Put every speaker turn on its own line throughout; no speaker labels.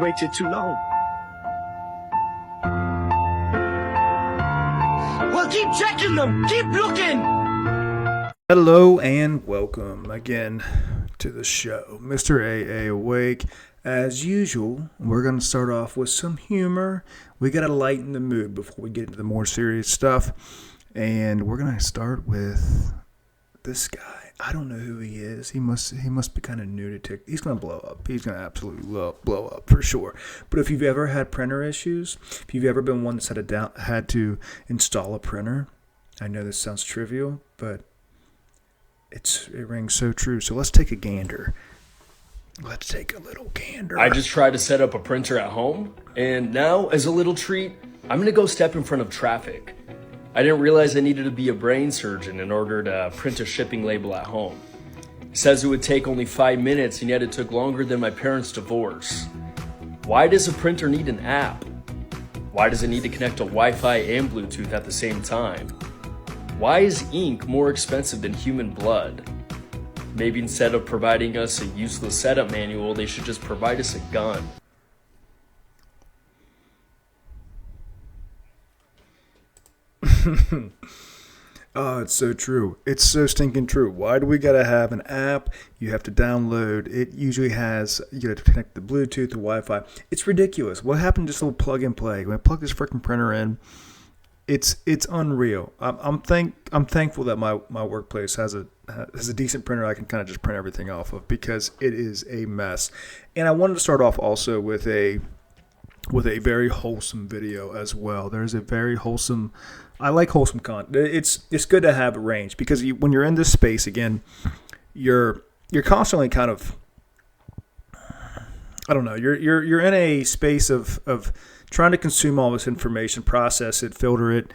waited too long. Well, keep checking them. Keep looking.
Hello and welcome again to the show. Mr. AA Awake. As usual, we're going to start off with some humor. We got to lighten the mood before we get into the more serious stuff. And we're going to start with this guy. I don't know who he is. He must be kind of new to TikTok. He's going to blow up. He's going to absolutely blow up for sure. But if you've ever had printer issues, if you've ever been one that's had to install a printer, I know this sounds trivial, but it rings so true. So let's take a gander. Let's take a little gander.
I just tried to set up a printer at home, and now, as a little treat, I'm gonna go step in front of traffic. I didn't realize I needed to be a brain surgeon in order to print a shipping label at home. It says it would take only 5 minutes, and yet it took longer than my parents' divorce. Why does a printer need an app? Why does it need to connect to Wi-Fi and Bluetooth at the same time? Why is ink more expensive than human blood? Maybe instead of providing us a useless setup manual, they should just provide us a gun.
Oh, it's so true. It's so stinking true. Why do we gotta have an app? You have to download. It usually has, you have to connect the Bluetooth, the Wi-Fi. It's ridiculous. What happened to just a little plug and play? When I plug this freaking printer in, it's unreal. I'm thankful that my workplace has a decent printer I can kind of just print everything off of, because it is a mess. And I wanted to start off also with a very wholesome video as well. There's a very wholesome. I like wholesome content. It's good to have a range, because when you're in this space again, you're constantly kind of, I don't know. You're in a space of trying to consume all this information, process it, filter it,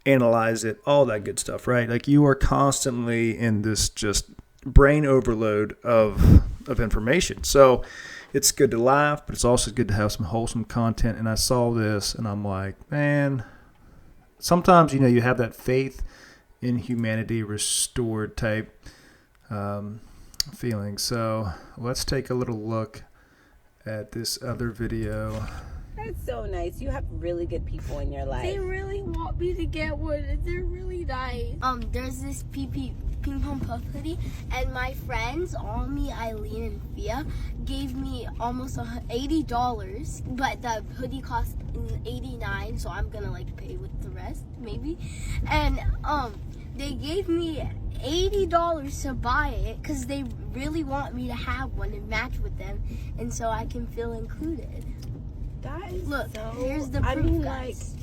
analyze it, all that good stuff, right? Like, you are constantly in this just brain overload of information. So it's good to laugh, but it's also good to have some wholesome content. And I saw this and I'm like, man, sometimes, you have that faith in humanity restored type feeling. So let's take a little look at this other video.
That's so nice. You have really good people in your life.
They really want me to get one, and they're really nice. There's this ping pong puff hoodie, and my friends, Almi, Eileen, and Fia, gave me almost $80, but the hoodie cost $89, so I'm gonna pay with the rest, maybe. And they gave me $80 to buy it because they really want me to have one and match with them, and so I can feel included.
That is
Look,
so,
here's the proof, guys.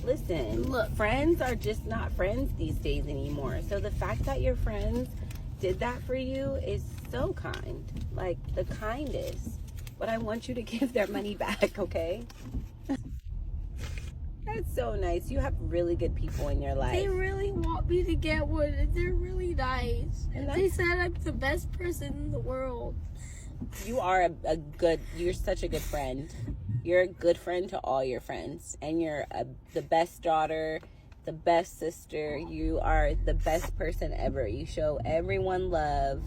Listen,
Look.
friends are just not friends these days anymore. So the fact that your friends did that for you is so kind. Like, the kindest. But I want you to give their money back, okay? That's so nice. You have really good people in your life.
They really want me to get one, and they're really nice.
And
They said I'm the best person in the world.
You are you're such a good friend. You're a good friend to all your friends. And you're the best daughter, the best sister. You are the best person ever. You show everyone love.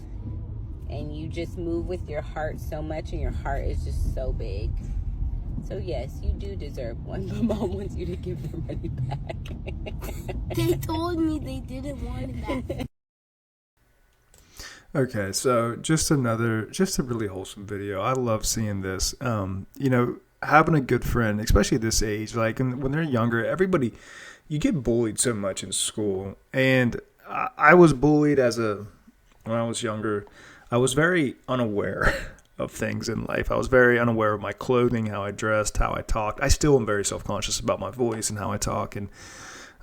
And you just move with your heart so much. And your heart is just so big. So yes, you do deserve one. But Mom wants you to give their money back.
They told me they didn't want it back.
Okay, so just a really wholesome video. I love seeing this. Having a good friend, especially at this age, like when they're younger, everybody, you get bullied so much in school. And I was bullied when I was younger. I was very unaware of things in life. I was very unaware of my clothing, how I dressed, how I talked. I still am very self-conscious about my voice and how I talk. And,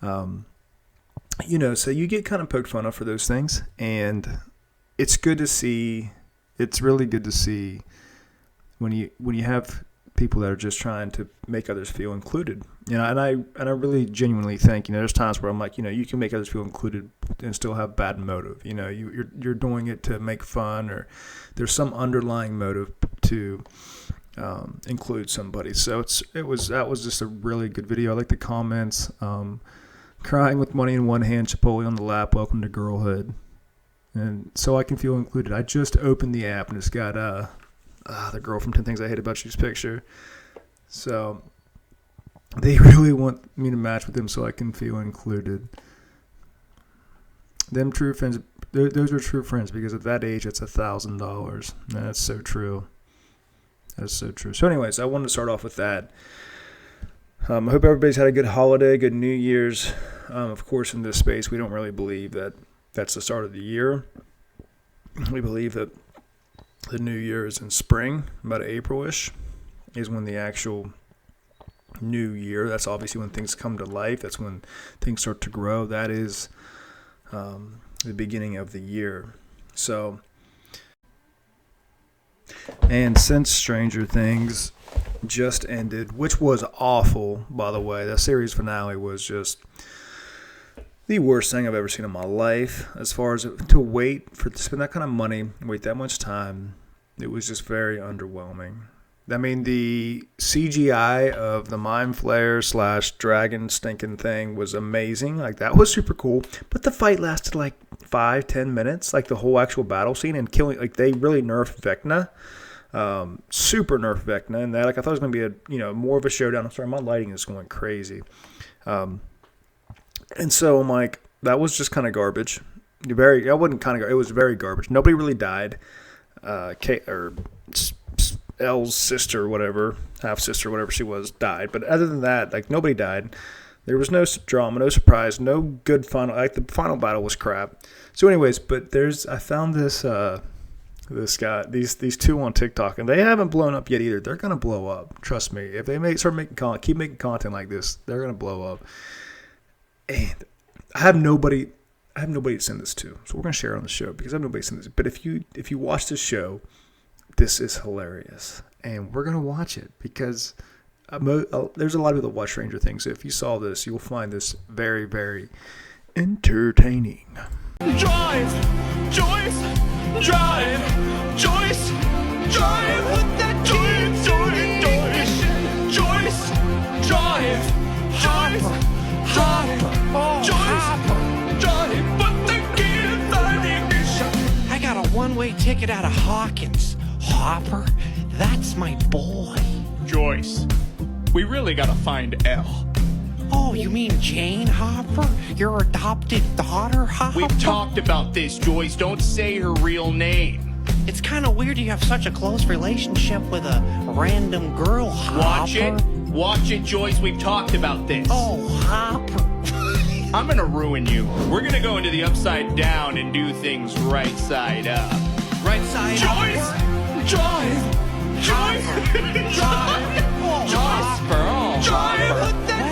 so you get kind of poked fun of for those things. And it's good to see. It's really good to see when you have people that are just trying to make others feel included. And I really genuinely think, there's times where I'm like, you can make others feel included and still have bad motive. You're doing it to make fun, or there's some underlying motive to include somebody. So that was just a really good video. I like the comments. Crying with money in one hand, Chipotle on the lap, welcome to girlhood. And so I can feel included. I just opened the app and it's got the girl from 10 Things I Hate About You's picture. So they really want me to match with them so I can feel included. Them true friends, those are true friends, because at that age, it's $1,000. That's so true. That's so true. So anyways, I wanted to start off with that. I hope everybody's had a good holiday, good New Year's. Of course, in this space, we don't really believe that that's the start of the year. We believe that the New Year is in spring, about April-ish, is when the actual New Year, that's obviously when things come to life. That's when things start to grow. That is the beginning of the year. So, and since Stranger Things just ended, which was awful, by the way, the series finale was just the worst thing I've ever seen in my life. As far as to spend that kind of money, wait that much time, it was just very underwhelming. I mean, the CGI of the Mind Flayer / dragon stinking thing was amazing. Like, that was super cool. But the fight lasted like 5-10 minutes. Like, the whole actual battle scene and killing, like, they really nerfed Vecna. Super nerfed Vecna. And that, like, I thought it was going to be more of a showdown. I'm sorry, my lighting is going crazy. And so I'm like, that was just kind of garbage. It was very garbage. Nobody really died. Elle's sister, whatever, half sister, whatever she was, died. But other than that, like, nobody died. There was no drama, no surprise, no good final. Like, the final battle was crap. So, anyways, but I found this this guy, these two on TikTok, and they haven't blown up yet either. They're gonna blow up. Trust me. If they keep making content like this, they're gonna blow up. And I have nobody to send this to, so we're gonna share it on the show because I have nobody to send this. But if you watch this show, this is hilarious, and we're gonna watch it because there's a lot of people that watch Stranger Things. So if you saw this, you'll find this very, very entertaining.
Drive! Joyce! Drive! Joyce! Drive! Put that Joyce! Joyce! Drive! Joyce! Drive! Joyce! Drive! Put the kids on ignition!
I got a one-way ticket out of Hawkins. Hopper, that's my boy.
Joyce, we really gotta find Elle.
Oh, you mean Jane Hopper? Your adopted daughter, Hopper?
We've talked about this, Joyce. Don't say her real name.
It's kind of weird you have such a close relationship with a random girl, Hopper.
Watch it, Joyce. We've talked about this.
Oh, Hopper.
I'm gonna ruin you. We're gonna go into the upside down and do things right side up. Right side
Joyce!
up.
Drive! Joyce! Drive!
Joyce!
Drive! Put that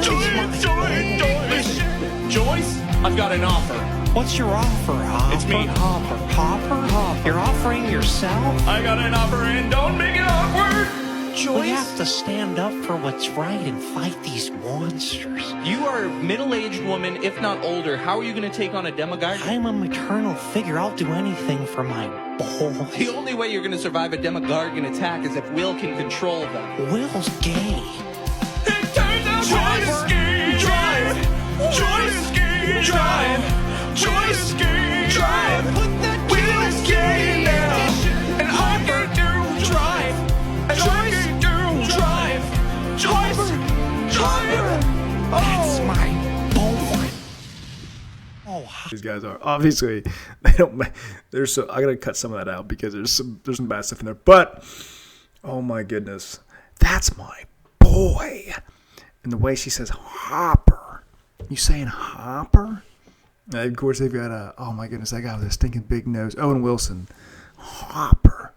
Joyce, I've got an offer.
What's your offer, Hopper?
It's me, Hopper.
Hopper? You're offering yourself?
I got an offer and don't make it awkward.
Joyce? We have to stand up for what's right and fight these monsters.
You are a middle-aged woman, if not older. How are you going to take on a Demogorgon?
I'm a maternal figure. I'll do anything for my boy.
The only way you're going to survive a Demogorgon attack is if Will can control them.
Will's gay.
Joyce! Drive! Joyce! Drive! Joyce! Drive! Put that Will's gay now! And I can do drive! And I can do drive! Joyce! Drive!
That's my boy. Oh,
These guys are obviously they don't. There's I gotta cut some of that out because there's some bad stuff in there. But oh my goodness, that's my boy. And the way she says Hopper, you saying Hopper? And of course they've got oh my goodness, that guy with a stinking big nose, Owen Wilson, Hopper.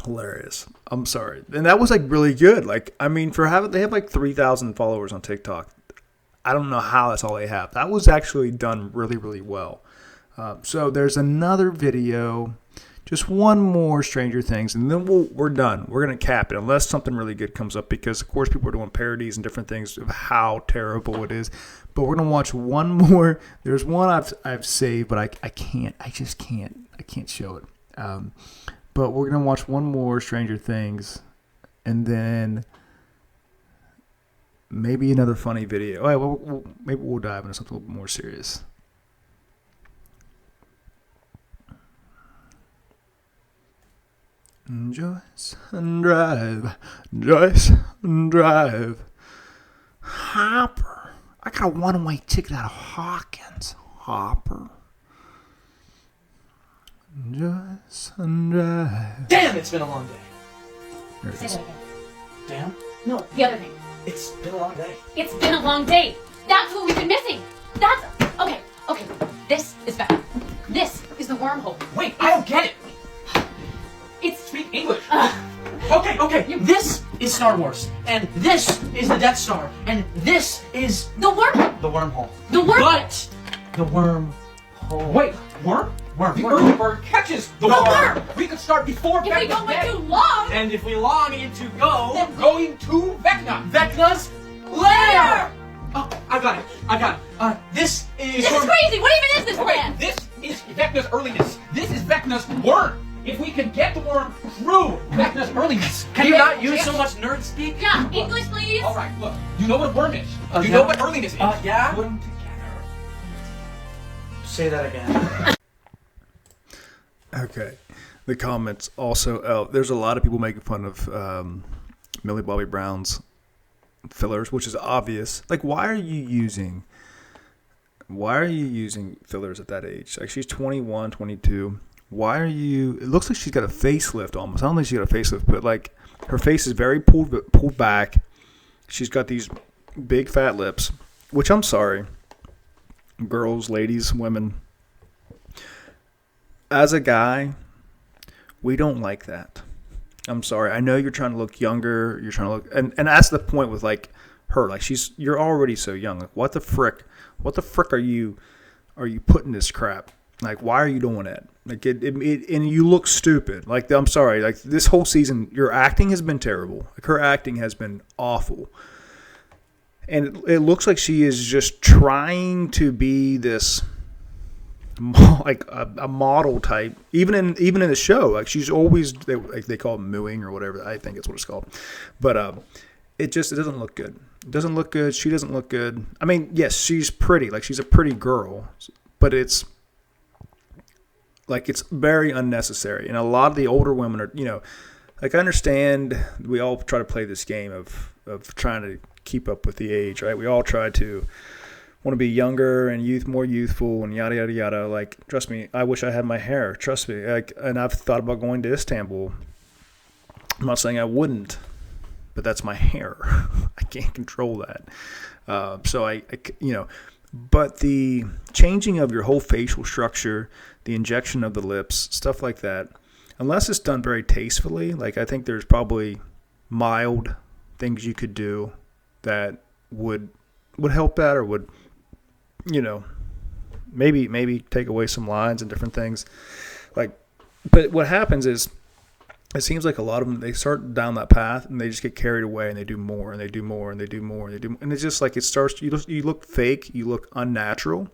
Hilarious. I'm sorry. And that was like really good. Like, I mean, they have like 3,000 followers on TikTok. I don't know how that's all they have. That was actually done really, really well. So there's another video, just one more Stranger Things, and then we're done. We're going to cap it unless something really good comes up because, of course, people are doing parodies and different things of how terrible it is. But we're going to watch one more. There's one I've saved, but I can't. I just can't. I can't show it. But we're going to watch one more Stranger Things, and then maybe another funny video. Oh, well, maybe we'll dive into something a little bit more serious. Joyce and drive, Joyce and drive. Hopper, I got a one-way ticket out of Hawkins. Hopper. Joyce and drive.
Damn, it's been a long day.
There it
Say
is.
that again.
Damn,
No, the other thing.
it's been a long day.
It's been a long day. That's what we've been missing. That's okay. Okay, this is better. This is the wormhole.
Wait, I don't get it.
It's
Speak English. Okay. This is Star Wars, and this is the Death Star, and this is
the wormhole.
the wormhole.
The wormhole.
But the wormhole. Wait, worm? Worm. The early bird catches the worm. We could start before
If we
Vecna's
don't wait
day.
too long.
And if we long into go,
Then-
going to Vecna. Vecna's lair. Oh, I got it. This is.
This is crazy. What even is this
Okay,
plan?
this is Vecna's earliness. This is Vecna's worm. If we can get the worm through Vecna's earliness. Can you not use so much nerd speak?
Yeah, English, please.
All right, look. You know what a worm is. You
yeah.
know what earliness is.
Yeah.
Put them together.
Say that again.
Okay. The comments also, there's a lot of people making fun of Millie Bobby Brown's fillers, which is obvious. Like, why are you using fillers at that age? Like, she's 21, 22. Why are you? It looks like she's got a facelift almost. I don't think she's got a facelift, but like her face is very pulled back. She's got these big fat lips, which I'm sorry, girls, ladies, women. As a guy, we don't like that. I'm sorry. I know you're trying to look younger. You're trying to look, and that's the point with like her. Like you're already so young. Like what the frick are you putting this crap? Like why are you doing it? Like it and you look stupid. Like I'm sorry. Like this whole season, your acting has been terrible. Like her acting has been awful. And it looks like she is just trying to be this, like a model type. Even in the show, like she's always they call it mooing or whatever. I think it's what it's called. But it doesn't look good. It doesn't look good. She doesn't look good. I mean, yes, she's pretty. Like she's a pretty girl, but it's very unnecessary. And a lot of the older women are, like I understand we all try to play this game of trying to keep up with the age, right? We all try to want to be younger and more youthful and yada, yada, yada. Like, trust me, I wish I had my hair. Trust me. Like, and I've thought about going to Istanbul. I'm not saying I wouldn't, but that's my hair. I can't control that. So but the changing of your whole facial structure, the injection of the lips, stuff like that, unless it's done very tastefully, like I think there's probably mild things you could do that would help that or would, maybe take away some lines and different things. Like, but what happens is it seems like a lot of them, they start down that path and they just get carried away and they do more and they do more and they do more and they do more. And it's just like it starts, you look fake, you look unnatural.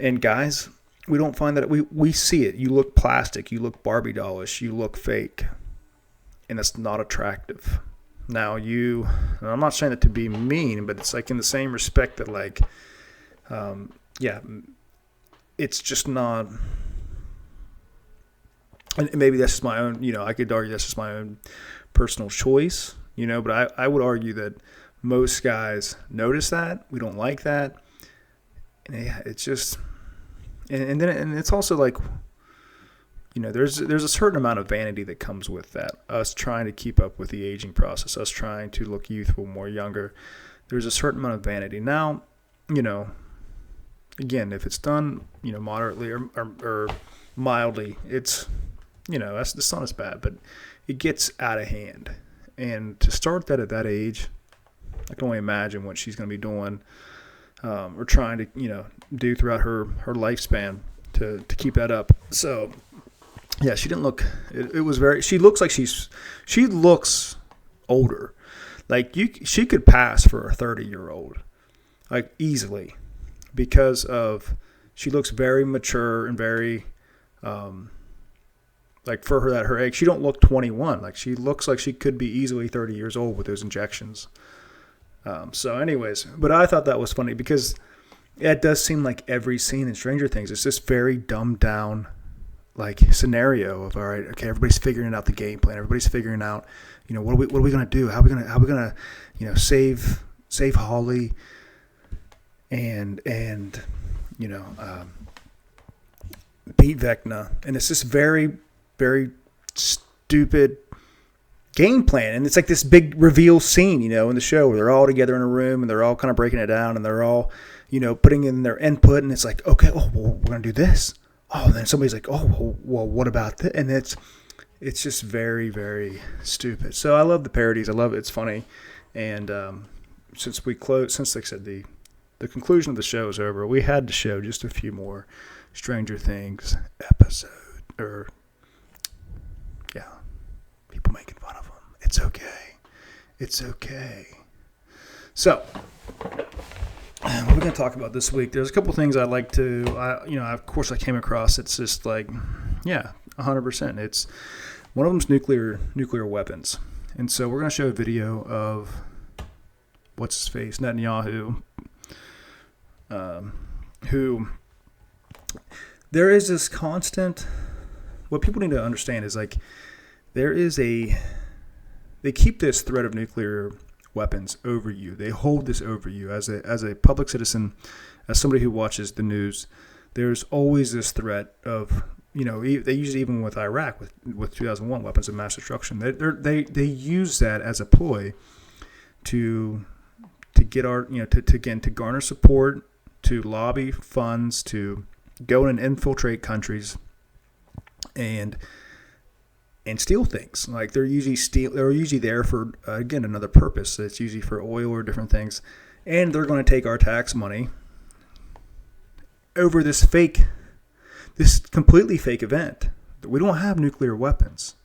And guys, we don't find that, we see it. You look plastic, you look Barbie dollish, you look fake. And it's not attractive. Now and I'm not saying that to be mean, but it's like in the same respect that like, it's just not. And maybe that's just my own, I could argue that's just my own personal choice, but I would argue that most guys notice that. We don't like that. And yeah, it's just, and it's also like, there's a certain amount of vanity that comes with that. Us trying to keep up with the aging process, us trying to look youthful, more younger. There's a certain amount of vanity. Now, again, if it's done, moderately or mildly, it's, it's not as bad, but it gets out of hand. And to start that at that age, I can only imagine what she's going to be doing or trying to, do throughout her lifespan to keep that up. So, yeah, she didn't look, it was very, she looks like she looks older. Like she could pass for a 30-year-old, like easily, because she looks very mature and very, like for her age, she don't look 21. Like she looks like she could be easily 30 years old with those injections. So anyways, but I thought that was funny because it does seem like every scene in Stranger Things is just very dumbed down, like scenario of, all right, okay, everybody's figuring out the game plan. Everybody's figuring out, what are we going to do? How are we going to, save Holly and beat Vecna. And it's this very, very stupid game plan. And it's like this big reveal scene, in the show where they're all together in a room and they're all kind of breaking it down and they're all, putting in their input. And it's like, okay, well, we're going to do this. Oh, and then somebody's like, oh, well, what about this? And it's just very, very stupid. So I love the parodies. I love it. It's funny. And since like I said, the conclusion of the show is over, we had to show just a few more Stranger Things episodes. People making fun of them. It's okay. It's okay. So, what are we going to talk about this week? There's a couple things I'd like to, of course I came across. It's just like, 100%. It's one of them's nuclear weapons. And so we're going to show a video of what's his face, Netanyahu, who there is this constant, what people need to understand is like, they keep this threat of nuclear weapons over you. They hold this over you as a public citizen, as somebody who watches the news. There's always this threat of, they use it even with Iraq with 2001 weapons of mass destruction. They use that as a ploy to get our, to garner support, to lobby funds, to go in and infiltrate countries and steal things. Like they're usually there for, again, another purpose. It's usually for oil or different things. And they're going to take our tax money over this completely fake event. We don't have nuclear weapons.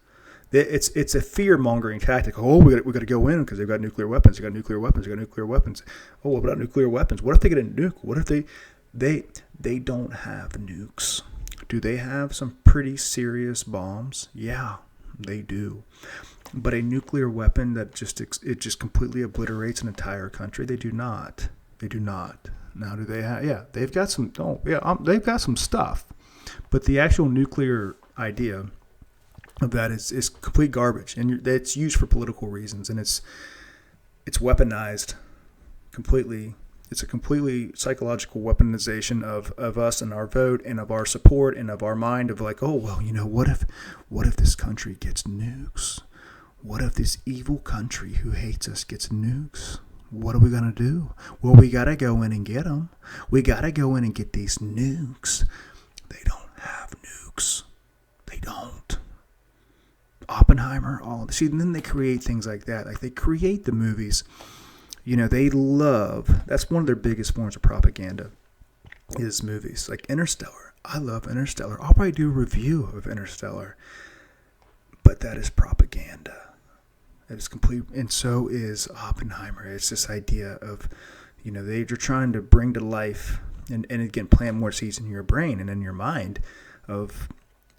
It's a fear-mongering tactic. Oh, we got to go in because they've got nuclear weapons. They got nuclear weapons. They got nuclear weapons. Oh, what about nuclear weapons? What if they get a nuke? What if they don't have nukes? Do they have some pretty serious bombs? Yeah, they do. But a nuclear weapon that just completely obliterates an entire country? They do not. They do not. Now, do they have? Yeah, they've got some. Oh, yeah, they've got some stuff. But the actual nuclear idea of that is complete garbage, and it's used for political reasons, and it's weaponized completely. It's a completely psychological weaponization of us and our vote and of our support and of our mind of like, oh, well, what if this country gets nukes? What if this evil country who hates us gets nukes? What are we going to do? Well, we got to go in and get them. We got to go in and get these nukes. They don't have nukes. They don't. Oppenheimer, and then they create things like that. Like they create the movies. They love, that's one of their biggest forms of propaganda is movies. Like Interstellar. I love Interstellar. I'll probably do a review of Interstellar. But that is propaganda. That is complete, and so is Oppenheimer. It's this idea of, they're trying to bring to life and again, plant more seeds in your brain and in your mind of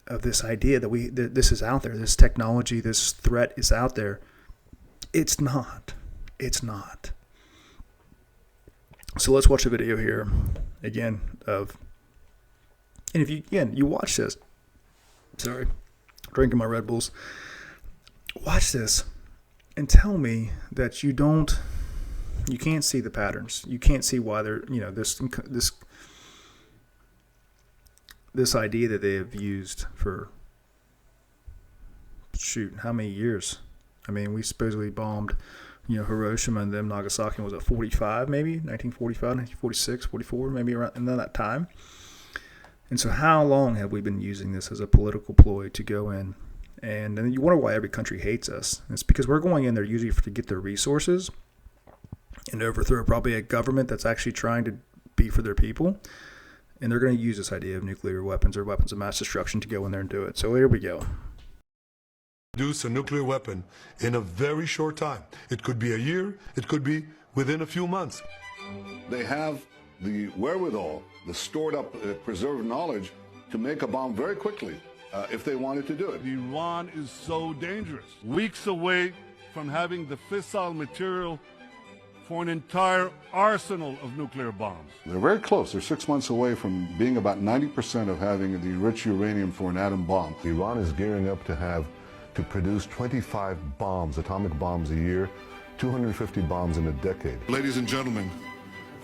this idea that this is out there. This technology, this threat is out there. It's not. It's not. So let's watch a video here again and if you watch this, sorry, drinking my Red Bulls, watch this and tell me that you can't see the patterns. You can't see why they're, this idea that they have used for, how many years? I mean, we supposedly bombed Hiroshima and then Nagasaki was at 45, maybe 1945, 1946, 44, maybe around in that time. And so how long have we been using this as a political ploy to go in? And then you wonder why every country hates us. And it's because we're going in there usually to get their resources and overthrow probably a government that's actually trying to be for their people. And they're going to use this idea of nuclear weapons or weapons of mass destruction to go in there and do it. So here we go.
Produce a nuclear weapon in a very short time. It could be a year, it could be within a few months.
They have the wherewithal, the stored up, preserved knowledge to make a bomb very quickly if they wanted to do it.
Iran is so dangerous. Weeks away from having the fissile material
for an entire arsenal of nuclear bombs.
They're very close. They're 6 months away from being about 90% of having the enriched uranium for an atom bomb. Iran is gearing up to produce 25 bombs, atomic bombs a year, 250 bombs in a decade. Ladies and gentlemen,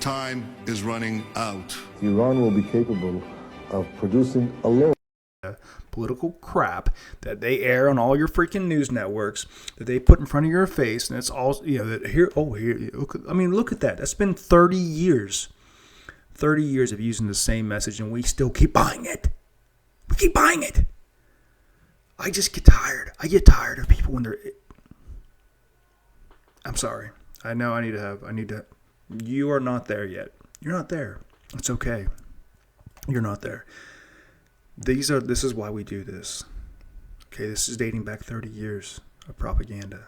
time is running out. Iran will be capable of producing alone
political crap that they air on all your freaking news networks that they put in front of your face, and it's all that here. Oh, here. I mean, look at that. That's been 30 years. 30 years of using the same message, and we still keep buying it. We keep buying it. I just get tired. I get tired of people when they're. I'm sorry. I know I need to. You are not there yet. You're not there. It's okay. You're not there. This is why we do this. Okay, this is dating back 30 years of propaganda,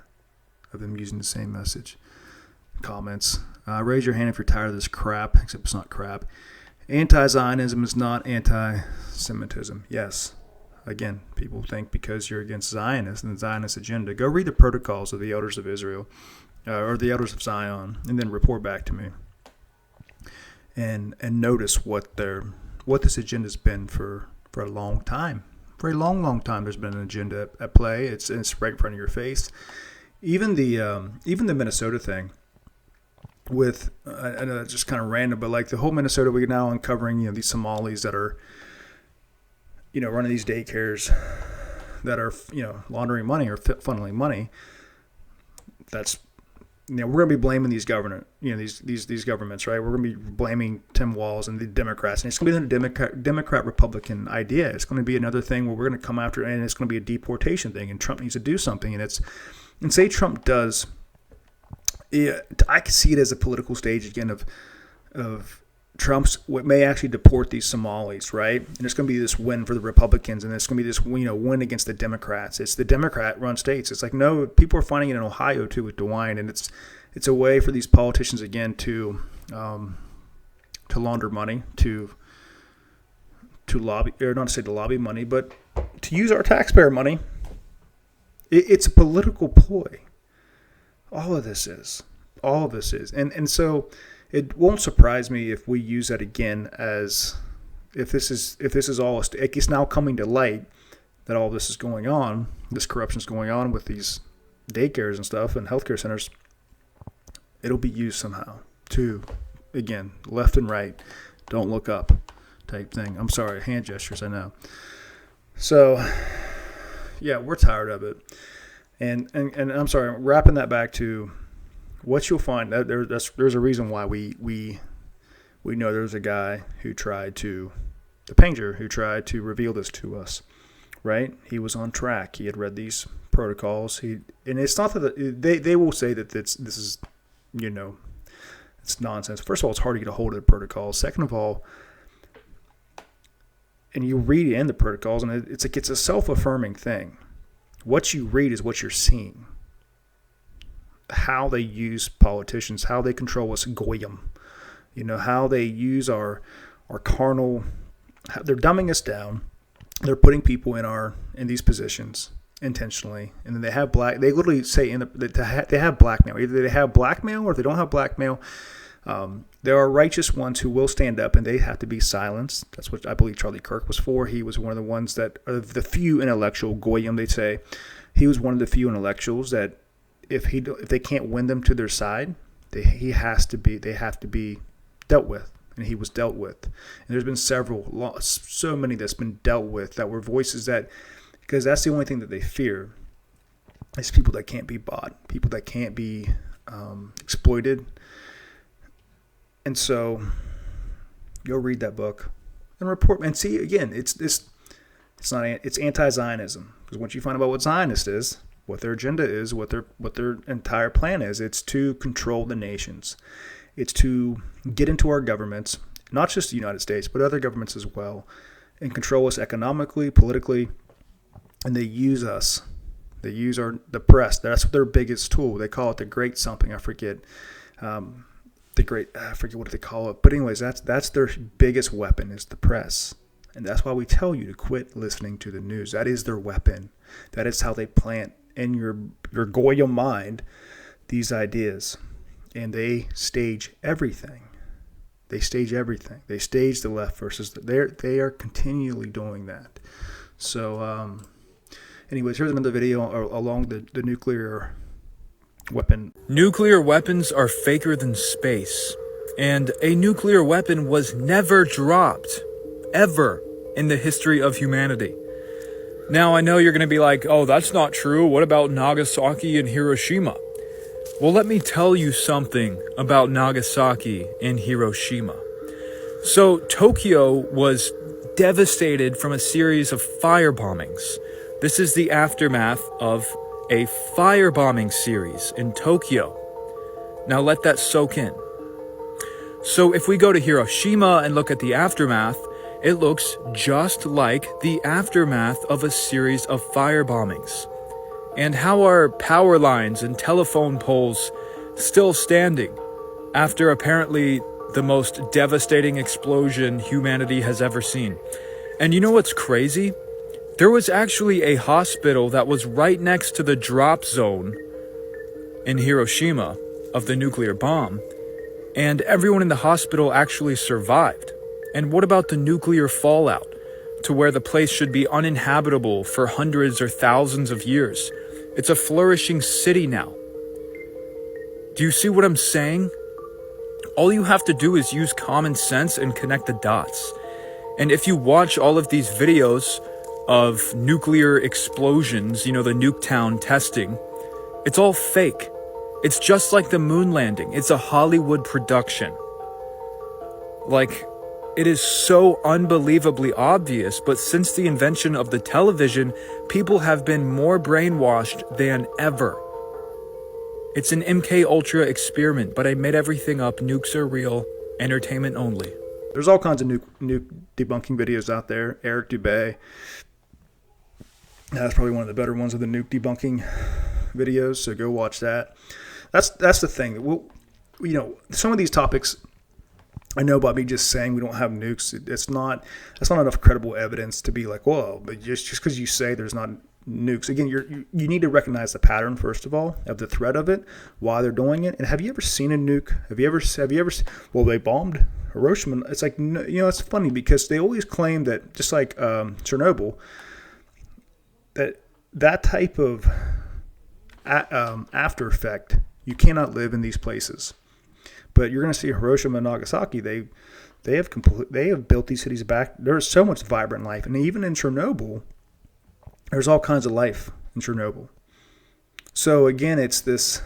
of them using the same message. Comments. Raise your hand if you're tired of this crap, except it's not crap. Anti-Zionism is not anti-Semitism. Yes. Again, people think because you're against Zionists and the Zionist agenda, go read the protocols of the elders of Israel, or the elders of Zion, and then report back to me. And notice what this agenda's been for a long time. For a long, long time, there's been an agenda at play. It's right in front of your face. Even the Minnesota thing with, I know that's just kind of random, but like the whole Minnesota, we're now uncovering, these Somalis that are, running these daycares that are, laundering money or funneling money. That's, we're going to be blaming these these governments, right? We're going to be blaming Tim Walz and the Democrats, and it's going to be a Democrat-Republican idea. It's going to be another thing where we're going to come after, and it's going to be a deportation thing, and Trump needs to do something. And say Trump does, I can see it as a political stage again of Trump's what may actually deport these Somalis, right? And it's going to be this win for the Republicans, and it's going to be this win against the Democrats. It's the Democrat-run states. It's like, no, people are finding it in Ohio too with DeWine, and it's a way for these politicians again to launder money, to lobby, or not to say to lobby money, but to use our taxpayer money. It's a political ploy. All of this is, and so. It won't surprise me if we use that again as if this is all it's now coming to light that all this is going on, this corruption is going on with these daycares and stuff and healthcare centers. It'll be used somehow to, again, left and right, don't look up type thing. I'm sorry, hand gestures, I know. So, yeah, we're tired of it, and I'm sorry, wrapping that back to. What you'll find, there's a reason why we know there's a guy who tried to, the painter who tried to reveal this to us, right? He was on track. He had read these protocols. And it's not that they will say that this is, it's nonsense. First of all, it's hard to get a hold of the protocols. Second of all, and you read in the protocols, and it's a self-affirming thing. What you read is what you're seeing. How they use politicians, how they control us, goyim, how they use our carnal, they're dumbing us down. They're putting people in these positions intentionally, and then they literally say they have blackmail. Either they have blackmail or if they don't have blackmail, there are righteous ones who will stand up, and they have to be silenced. That's what I believe Charlie Kirk was for. He was one of the ones that, of the few intellectual goyim, they say, he was one of the few intellectuals that if they can't win them to their side, they have to be dealt with, and he was dealt with. And there's been so many that's been dealt with that were voices that, because that's the only thing that they fear, is people that can't be bought, people that can't be exploited. And so, go read that book and report and see again. It's anti-Zionism, because once you find out what Zionist is, what their agenda is, what their entire plan is, it's to control the nations. It's to get into our governments, not just the United States, but other governments as well, and control us economically, politically, and they use us. They use the press. That's their biggest tool. They call it the great something. I forget. I forget what they call it. But anyways, that's their biggest weapon is the press. And that's why we tell you to quit listening to the news. That is their weapon. That is how they plant in your goyim mind these ideas. and they stage everything. They stage everything. They stage the left versus they are continually doing that. So, anyways, here's another video along the nuclear weapon.
Nuclear weapons are faker than space, and a nuclear weapon was never dropped, ever, in the history of humanity. Now, I know you're going to be like, oh, that's not true. What about Nagasaki and Hiroshima? Well, let me tell you something about Nagasaki and Hiroshima. So, Tokyo was devastated from a series of fire bombings. This is the aftermath of a firebombing series in Tokyo. Now let that soak in. So if we go to Hiroshima and look at the aftermath, it looks just like the aftermath of a series of firebombings. And how are power lines and telephone poles still standing after apparently the most devastating explosion humanity has ever seen? And you know what's crazy? There was actually a hospital that was right next to the drop zone in Hiroshima of the nuclear bomb, and everyone in the hospital actually survived. And what about the nuclear fallout to where the place should be uninhabitable for hundreds or thousands of years? It's a flourishing city now. Do you see what I'm saying? All you have to do is use common sense and connect the dots. And if you watch all of these videos of nuclear explosions, you know, the Nuketown testing, it's all fake. It's just like the moon landing. It's a Hollywood production. Like, it is so unbelievably obvious, but since the invention of the television, people have been more brainwashed than ever. It's an MK Ultra experiment, but I made everything up. Nukes are real. Entertainment only.
There's all kinds of nuke debunking videos out there. Eric Dubay. That's probably one of the better ones of the nuke debunking videos, so go watch that. That's the thing. We'll, you know, some of these topics, I know by me just saying we don't have nukes, that's not enough credible evidence to be like, whoa, but just because you say there's not nukes. Again, you need to recognize the pattern, first of all, of the threat of it, why they're doing it. And have you ever seen a nuke? Have you ever well, they bombed Hiroshima. It's like, you know, it's funny because they always claim that, just like Chernobyl, that type of after effect, you cannot live in these places. But you're going to see Hiroshima and Nagasaki, they have built these cities back. There's so much vibrant life. And even in Chernobyl, there's all kinds of life in Chernobyl. So again, it's this,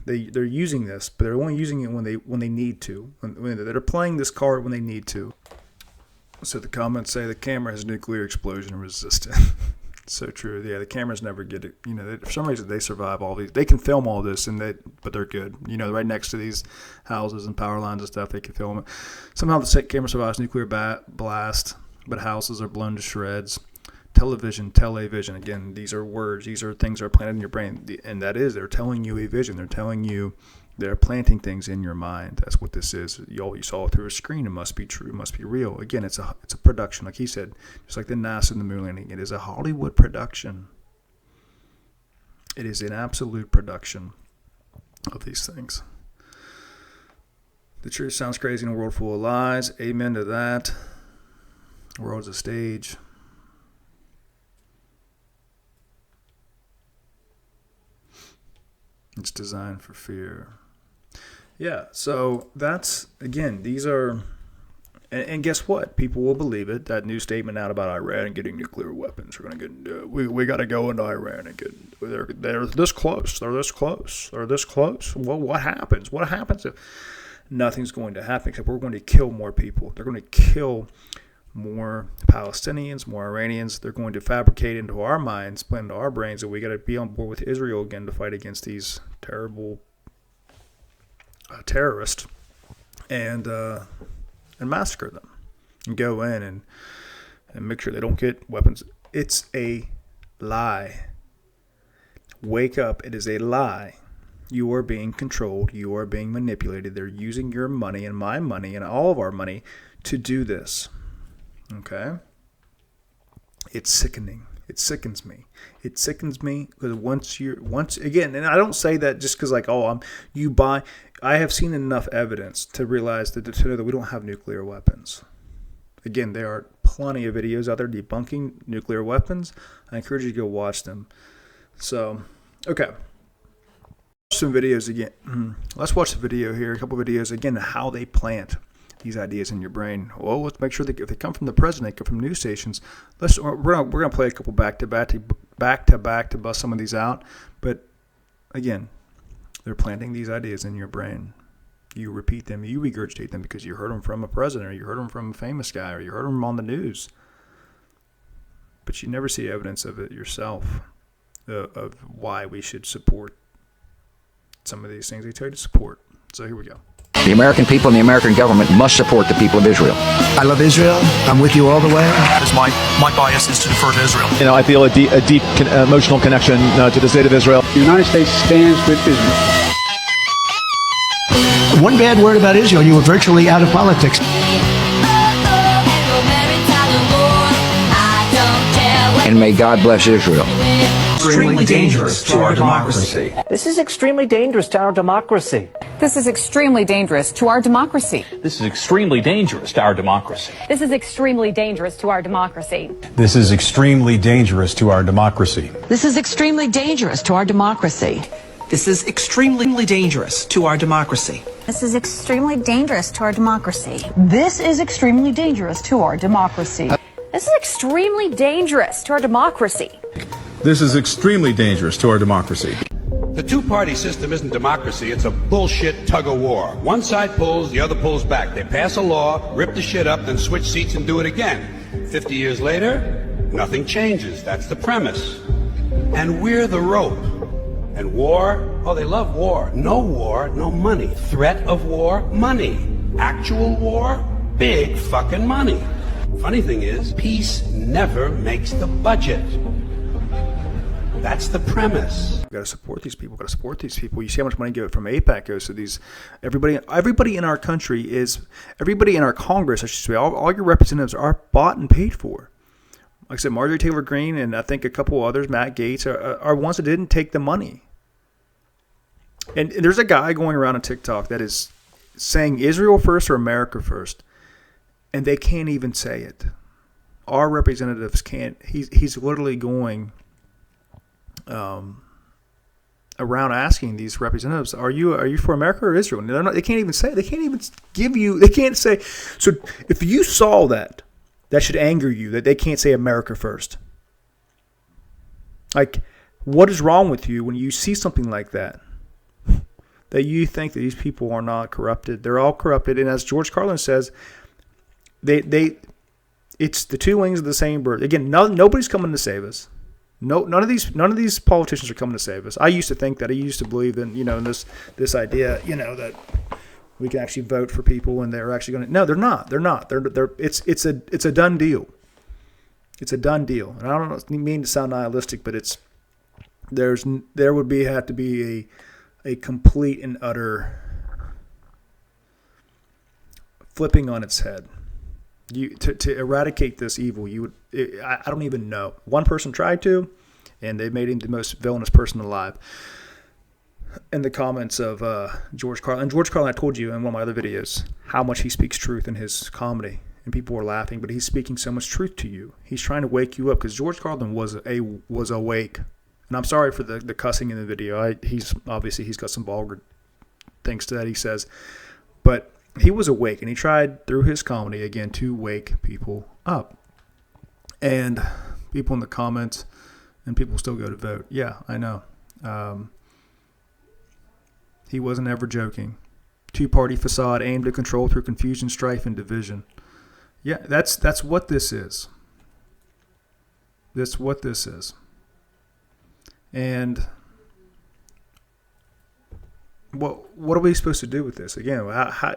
they're using this, but they're only using it when they need to. When they're playing this card when they need to. So the comments say the camera has nuclear explosion resistant. So true. Yeah, the cameras never get it. You know, for some reason they survive all these. They can film all this, but they're good. You know, right next to these houses and power lines and stuff, they can film it. Somehow the camera survives nuclear blast, but houses are blown to shreds. Television. Again, these are words. These are things that are planted in your brain, and they're telling you a vision. They're telling you. They're planting things in your mind. That's what this is. You saw it through a screen. It must be true. It must be real. Again, it's a production. Like he said, just like the NASA and the moon landing. It is a Hollywood production. It is an absolute production of these things. The truth sounds crazy in a world full of lies. Amen to that. The world's a stage. It's designed for fear. Yeah, so that's, again, these are, and guess what? People will believe it. That new statement out about Iran getting nuclear weapons. We're going to get, we got to go into Iran and get, they're this close. They're this close. They're this close. Well, what happens? What happens if nothing's going to happen except we're going to kill more people? They're going to kill more Palestinians, more Iranians. They're going to fabricate into our minds, plant into our brains that we got to be on board with Israel again to fight against these terrible terrorists and massacre them and go in and make sure they don't get weapons. It's a lie. Wake up. It is a lie. You are being controlled. You are being manipulated. They're using your money and my money and all of our money to do this. Okay? It's sickening. It sickens me. It sickens me because once again, and I don't say that just because like, oh, I have seen enough evidence to realize to know that we don't have nuclear weapons. Again, there are plenty of videos out there debunking nuclear weapons. I encourage you to go watch them. So, okay. Some videos again. Let's watch the video here. A couple videos again, how they plant these ideas in your brain. Well, let's make sure that if they come from the president, they come from news stations. We're gonna play a couple back to back to bust some of these out. But again, they're planting these ideas in your brain. You repeat them, you regurgitate them because you heard them from a president, or you heard them from a famous guy, or you heard them on the news. But you never see evidence of it yourself, of why we should support some of these things they tell you to support. So here we go.
The American people and the American government must support the people of Israel.
I love Israel. I'm with you all the way.
My bias is to defer to Israel.
You know, I feel a deep emotional connection to the state of Israel.
The United States stands with Israel. One bad word about Israel, you were virtually out of politics.
And may God bless Israel.
Extremely dangerous to our democracy.
This is extremely dangerous to our democracy.
This is extremely dangerous to our democracy.
This is extremely dangerous to our democracy.
This is extremely dangerous to our democracy.
This is extremely dangerous to our democracy.
This is extremely dangerous to our democracy.
This is extremely dangerous to our democracy.
This is extremely dangerous to our democracy.
This is extremely dangerous to our democracy. This is extremely dangerous to our democracy.
This is extremely dangerous to our democracy.
The two-party system isn't democracy, it's a bullshit tug-of-war. One side pulls, the other pulls back. They pass a law, rip the shit up, then switch seats and do it again. 50 years later, nothing changes. That's the premise. And we're the rope. And war, oh, they love war. No war, no money. Threat of war, money. Actual war, big fucking money. Funny thing is, peace never makes the budget. That's the premise.
We've got to support these people. Got to support these people. You see how much money from AIPAC goes to these. Everybody in our country everybody in our Congress, I should say. All your representatives are bought and paid for. Like I said, Marjorie Taylor Greene and I think a couple others, Matt Gaetz, are ones that didn't take the money. And there's a guy going around on TikTok that is saying Israel first or America first, and they can't even say it. Our representatives can't. He's literally going around asking these representatives, "Are you for America or Israel?" And they're not. They can't even say. They can't even give you. They can't say. So if you saw that should anger you that they can't say America first. Like, what is wrong with you when you see something like that? That you think that these people are not corrupted. They're all corrupted. And as George Carlin says, it's the two wings of the same bird. Again, nobody's coming to save us. None of these politicians are coming to save us. I used to think that. I used to believe in, in this idea, that we can actually vote for people and they're actually going to. No, they're not. They're not. It's a done deal. It's a done deal. And I don't mean to sound nihilistic, but there would have to be a complete and utter flipping on its head. To eradicate this evil, I don't even know. One person tried to, and they made him the most villainous person alive. In the comments of George Carlin. And George Carlin, I told you in one of my other videos how much he speaks truth in his comedy. And people were laughing, but he's speaking so much truth to you. He's trying to wake you up because George Carlin was awake. And I'm sorry for the cussing in the video. He's got some vulgar things to that he says. But he was awake, and he tried through his comedy, again, to wake people up. And people in the comments, and people still go to vote. Yeah, I know. He wasn't ever joking. Two-party facade aimed at control through confusion, strife, and division. Yeah, that's what this is. That's what this is. And what are we supposed to do with this? Again,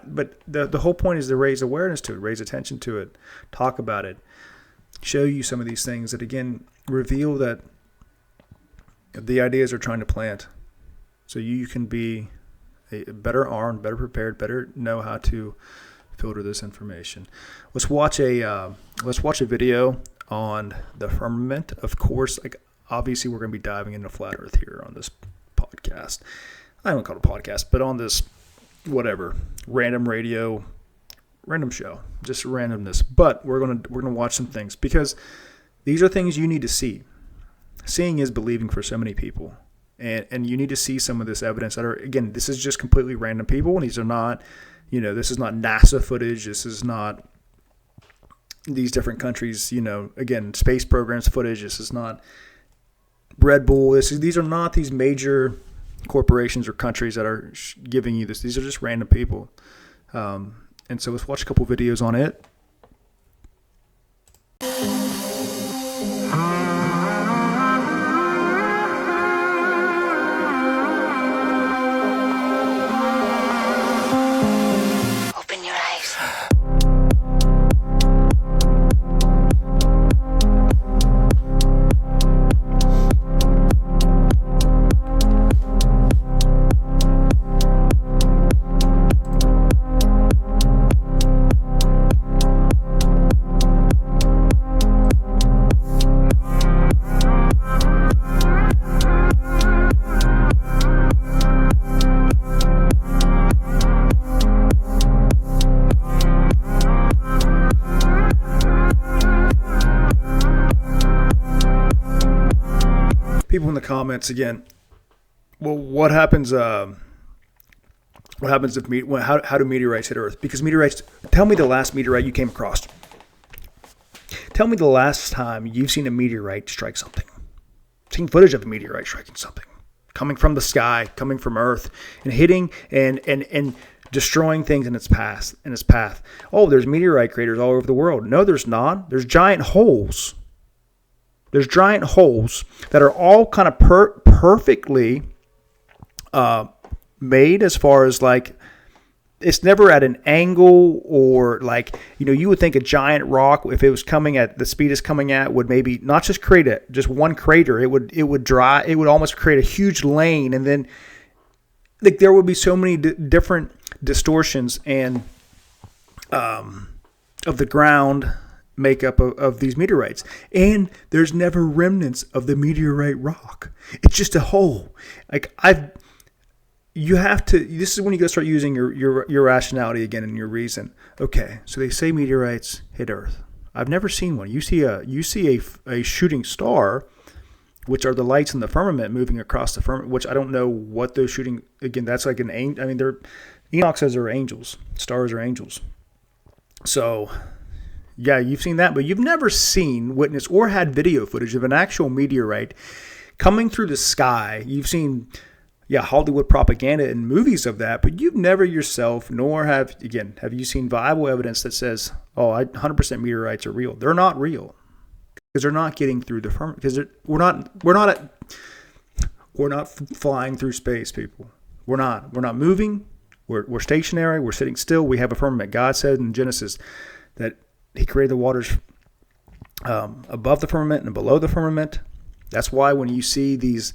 but the whole point is to raise awareness to it, raise attention to it, talk about it, show you some of these things that, again, reveal that the ideas are trying to plant. So you can be better armed, better prepared, better know how to filter this information. Let's watch a video on the firmament. Of course, like obviously we're going to be diving into flat Earth here on this podcast. I don't call it a podcast, but on this whatever random radio, random show, just randomness. But we're gonna watch some things because these are things you need to see. Seeing is believing for so many people, and you need to see some of this evidence that are, again, this is just completely random people, and these are not, this is not NASA footage. This is not these different countries, again, space programs footage. This is not Red Bull. These are not these major corporations or countries that are giving you this. These are just random people. And so let's watch a couple videos on it.
Open your eyes.
People in the comments again. Well, what happens? What happens if how do meteorites hit Earth? Because meteorites. Tell me the last meteorite you came across. Tell me the last time you've seen a meteorite strike something. Seen footage of a meteorite striking something, coming from the sky, coming from Earth, and hitting and destroying things in its path. Oh, there's meteorite craters all over the world. No, there's not. There's giant holes. There's giant holes that are all kind of perfectly made as far as like, it's never at an angle or like, you would think a giant rock, if it was coming at the speed it's coming at, would maybe not just create just one crater. It would almost create a huge lane. And then like there would be so many different distortions and of the ground makeup of these meteorites, and there's never remnants of the meteorite rock. It's just a hole. Like you have to. This is when you go start using your rationality again and your reason. Okay, so they say meteorites hit Earth. I've never seen one. You see a shooting star, which are the lights in the firmament moving across the firmament. Which I don't know what those shooting. Again, that's like an angel. I mean, Enoch says they're angels. Stars are angels. So. Yeah, you've seen that, but you've never seen, witnessed, or had video footage of an actual meteorite coming through the sky. You've seen, Hollywood propaganda and movies of that, but you've never yourself, nor have you seen viable evidence that says, 100% meteorites are real. They're not real because they're not getting through the firmament. Because we're not flying through space, people. We're not moving. We're stationary. We're sitting still. We have a firmament. God said in Genesis that He created the waters above the firmament and below the firmament. That's why when you see these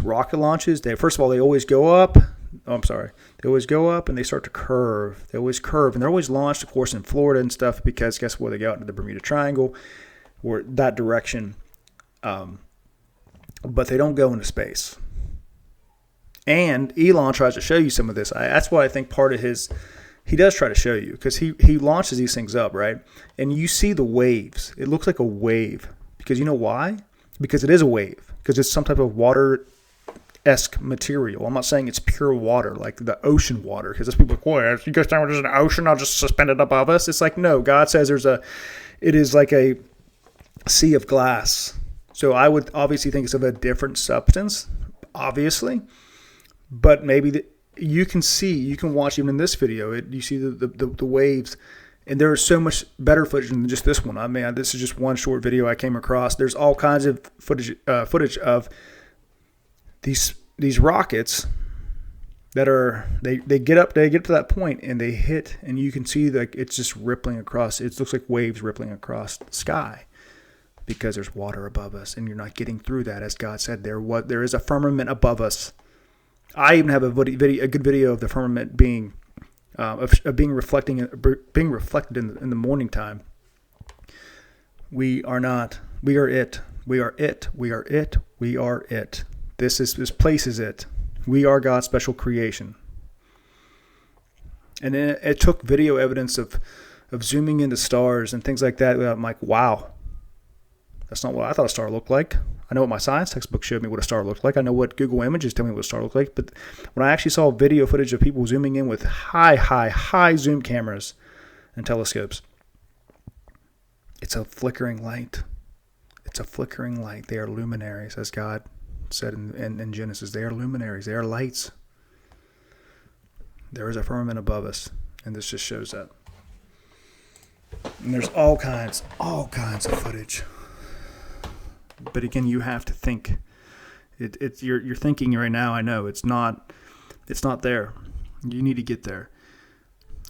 rocket launches, first of all, they always go up. They always go up and they start to curve. They always curve, and they're always launched, of course, in Florida and stuff, because guess what? They go out into the Bermuda Triangle or that direction. But they don't go into space. And Elon tries to show you some of this. That's why I think part of he does try to show you, because he launches these things up, right? And you see the waves. It looks like a wave. Because you know why? Because it is a wave. Because it's some type of water-esque material. I'm not saying it's pure water, like the ocean water. Because there's people like, boy, you guys think there's an ocean, I'll just suspend it above us. It's like, no, God says it is like a sea of glass. So I would obviously think it's of a different substance, obviously. But maybe you can watch even in this video, you see the waves, and there is so much better footage than just this one. I mean, this is just one short video I came across. There's all kinds of footage of these rockets that are they get to that point and they hit, and you can see like it's just rippling across. It looks like waves rippling across the sky because there's water above us, and you're not getting through that, as God said. There is a firmament above us. I even have a good video of the firmament being reflected in the morning time. We are not. We are it. We are it. We are it. We are it. This place is it. We are God's special creation. And then it took video evidence of zooming into stars and things like that. I'm like, wow, that's not what I thought a star looked like. I know what my science textbook showed me what a star looked like. I know what Google Images tell me what a star looked like. But when I actually saw video footage of people zooming in with high zoom cameras and telescopes, it's a flickering light. It's a flickering light. They are luminaries, as God said in Genesis. They are luminaries. They are lights. There is a firmament above us, and this just shows that. And there's all kinds of footage. But again, you have to think. You're thinking right now. I know it's not there. You need to get there.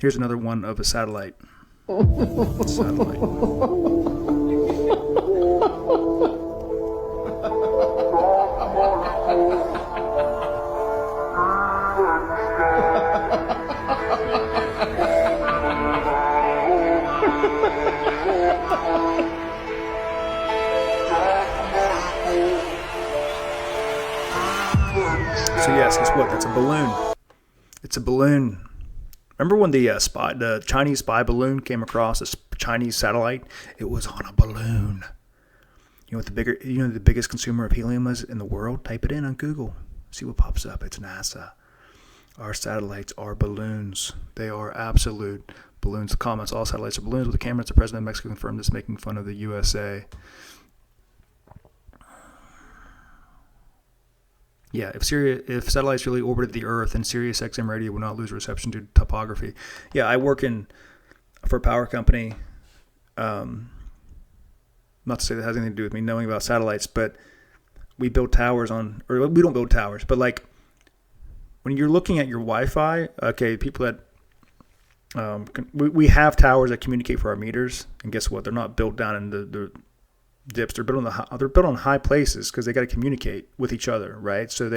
Here's another one of a satellite. So yes, guess what? That's a balloon. It's a balloon. Remember when the Chinese spy balloon came across a Chinese satellite? It was on a balloon. You know what the biggest consumer of helium is in the world? Type it in on Google. See what pops up. It's NASA. Our satellites are balloons. They are absolute balloons. Comments: all satellites are balloons with the cameras. The president of Mexico confirmed this, making fun of the USA. Yeah, if satellites really orbited the Earth, then Sirius XM radio would not lose reception due to topography. Yeah, I work for a power company. Not to say that has anything to do with me knowing about satellites, but we build towers or we don't build towers, but like when you're looking at your Wi-Fi, okay, people that we have towers that communicate for our meters, and guess what? They're not built down in the dips. They're built on high places because they got to communicate with each other, right? So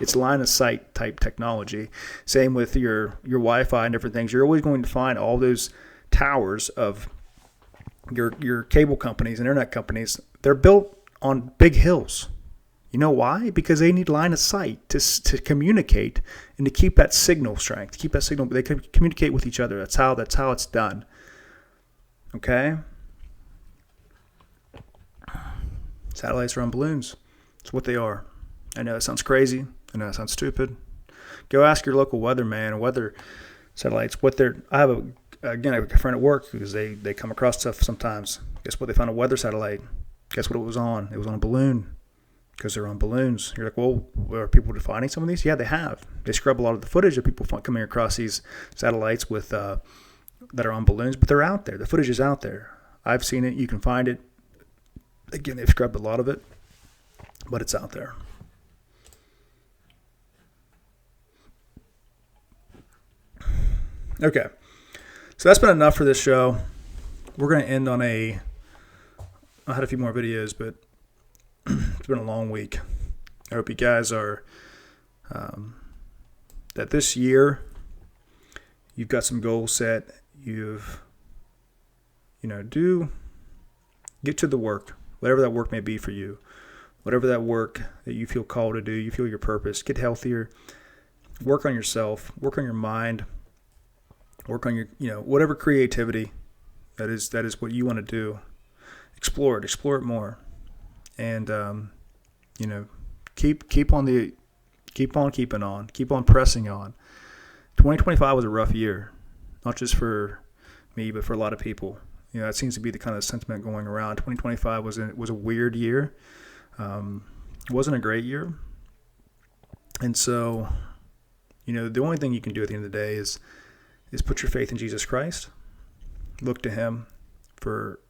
it's line of sight type technology. Same with your Wi-Fi and different things. You're always going to find all those towers of your cable companies and internet companies. They're built on big hills. You know why? Because they need line of sight to communicate and to keep that signal strength, to keep that signal. They can communicate with each other. That's how it's done. Okay. Satellites are on balloons. It's what they are. I know it sounds crazy. I know it sounds stupid. Go ask your local weatherman or weather satellites what they're. I have a friend at work because they come across stuff sometimes. Guess what? They found a weather satellite. Guess what it was on? It was on a balloon because they're on balloons. You're like, well, are people defining some of these? Yeah, they have. They scrub a lot of the footage of people coming across these satellites with that are on balloons, but they're out there. The footage is out there. I've seen it. You can find it. Again, they've scrubbed a lot of it, but it's out there. Okay, so that's been enough for this show. We're going to end on I had a few more videos, but it's been a long week. I hope you guys are, that this year you've got some goals set. Get to the work. Whatever that work may be for you, whatever that work that you feel called to do, you feel your purpose, get healthier, work on yourself, work on your mind, work on your, whatever creativity that is what you want to do. Explore it more. And, keep on keeping on, keep on pressing on. 2025 was a rough year, not just for me, but for a lot of people. That seems to be the kind of sentiment going around. 2025 was a weird year. It wasn't a great year. And so, the only thing you can do at the end of the day is put your faith in Jesus Christ. Look to him for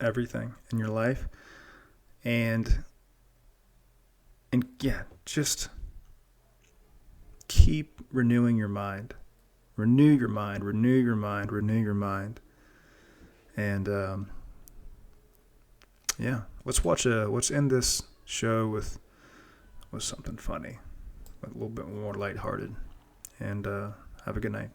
everything in your life. And just keep renewing your mind. Renew your mind. And let's end this show with something funny, a little bit more lighthearted. And have a good night.